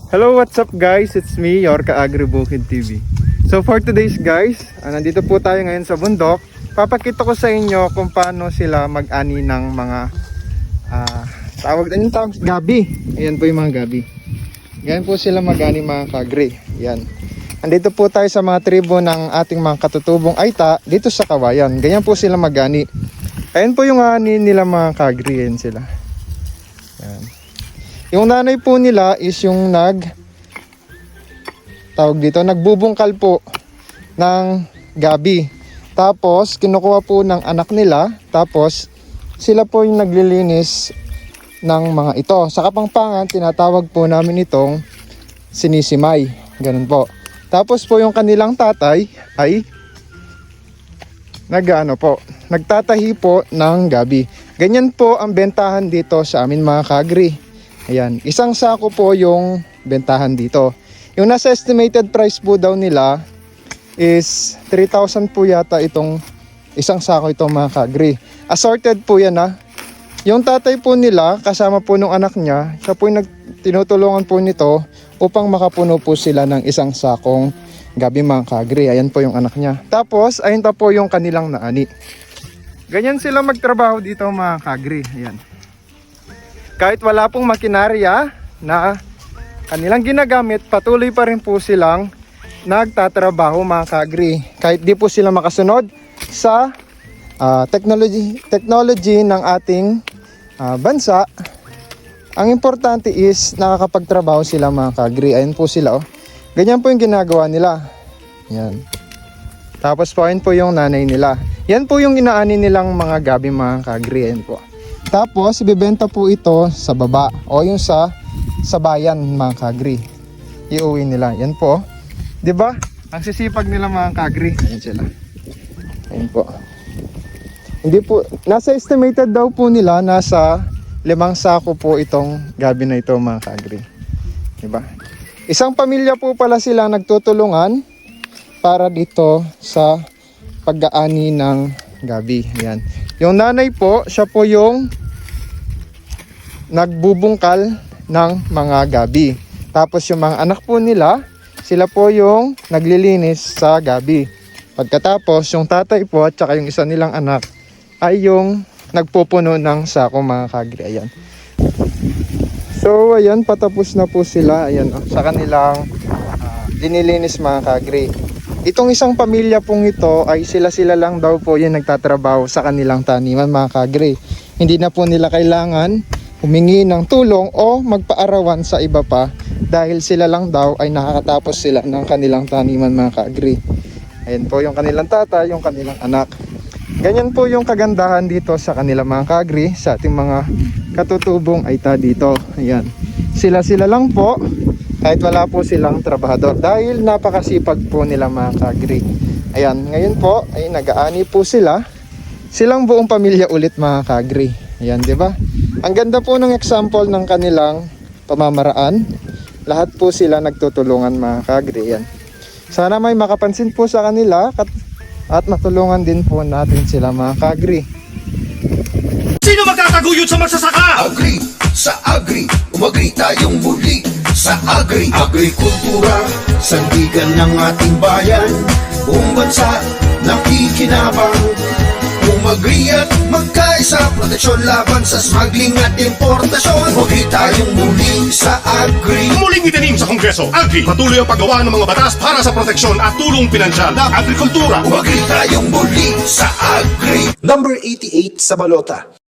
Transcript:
Hello, what's up guys? It's me, Yorka Agri Bukid TV. So for today's guys, nandito po tayo ngayon sa bundok. Papakita ko sa inyo kung paano sila mag-ani ng mga gabi. Ayan po yung mga gabi. Ganyan po sila mag-ani mga kagri. Ayan. Andito po tayo sa mga tribo ng ating mga katutubong Aita dito sa Kawayan. Ganyan po sila mag-ani. Ayan po yung ani nila mga kagri. Ayan sila. Ayan. Yung nanay po nila is yung nagbubungkal po ng gabi. Tapos kinukuha po ng anak nila. Tapos sila po yung naglilinis ng mga ito. Sa Kapampangan, tinatawag po namin itong sinisimay. Ganun po. Tapos po yung kanilang tatay ay nagtatahi po ng gabi. Ganyan po ang bentahan dito sa amin mga kagri. Ayan, isang sako po yung bentahan dito. Yung nasa estimated price po daw nila is 3,000 po yata itong isang sako itong mga kagri. Assorted po yan . Yung tatay po nila, kasama po nung anak niya, siya po yung tinutulungan po nito upang makapuno po sila ng isang sakong gabi mga kagri. Ayan po yung anak niya. Tapos, ayun pa po yung kanilang naani. Ganyan sila magtrabaho dito mga kagri. Ayan. Kahit wala pong makinarya na kanilang ginagamit, patuloy pa rin po silang nagtatrabaho mga kagri. Kahit di po sila makasunod sa technology ng ating bansa, ang importante is nakakapagtrabaho sila mga kagri. Ayun po sila . Ganyan po yung ginagawa nila. Yan. Tapos po ayun po yung nanay nila. Yan po yung inaani nilang mga gabi mga kagri. Ayun po. Tapos ibebenta po ito sa baba o yung sa bayan mga kagri. Iuwi nila. Yan po. 'Di ba? Ang sisipag nila mga kagri. Ayun sila. Ayun po. Hindi po nasa estimated daw po nila nasa 5 sako po itong gabi na ito mga kagri. 'Di ba? Isang pamilya po pala sila nagtutulungan para dito sa pag-aani ng gabi. Yan. Yung nanay po, siya po yung nagbubungkal ng mga gabi. Tapos yung mga anak po nila, sila po yung naglilinis sa gabi. Pagkatapos, yung tatay po at saka yung isa nilang anak ay yung nagpupuno ng sako mga kagri. Ayan. So, ayan, patapos na po sila. Ayan, sa kanilang dinilinis mga kagri. Itong isang pamilya pong ito ay sila lang daw po yung nagtatrabaho sa kanilang taniman mga kagri. Hindi na po nila kailangan humingi ng tulong o magpaarawan sa iba pa dahil sila lang daw ay nakakatapos sila ng kanilang taniman mga kagri. Ayan po yung kanilang tata, yung kanilang anak. Ganyan po yung kagandahan dito sa kanilang mga kagri, sa ating mga katutubong Aita dito. Ayan. Sila lang po. Kahit wala po silang trabahador dahil napakasipag po nila mga kagri. Ayan, ngayon po ay nag-aani po sila. Silang buong pamilya ulit mga kagri. Ayan, 'di ba? Ang ganda po ng example ng kanilang pamamaraan. Lahat po sila nagtutulungan mga kagri. Ayan. Sana may makapansin po sa kanila at matulungan din po natin sila mga kagri. Sino magtataguyod sa magsasaka? Agri, sa agri, umagri tayong muli. Sa agri, agrikultura, sandigan ng ating bayan. Buong bansa, nakikinabang. Umagri at magkaisa, proteksyon laban sa smuggling at importasyon. Umagri tayong muli sa agri. Muling itanim sa Kongreso, Agri, patuloy ang paggawa ng mga batas para sa proteksyon at tulong pinansyal ng agrikultura. Umagri tayong muli sa agri. Number 88 sa balota.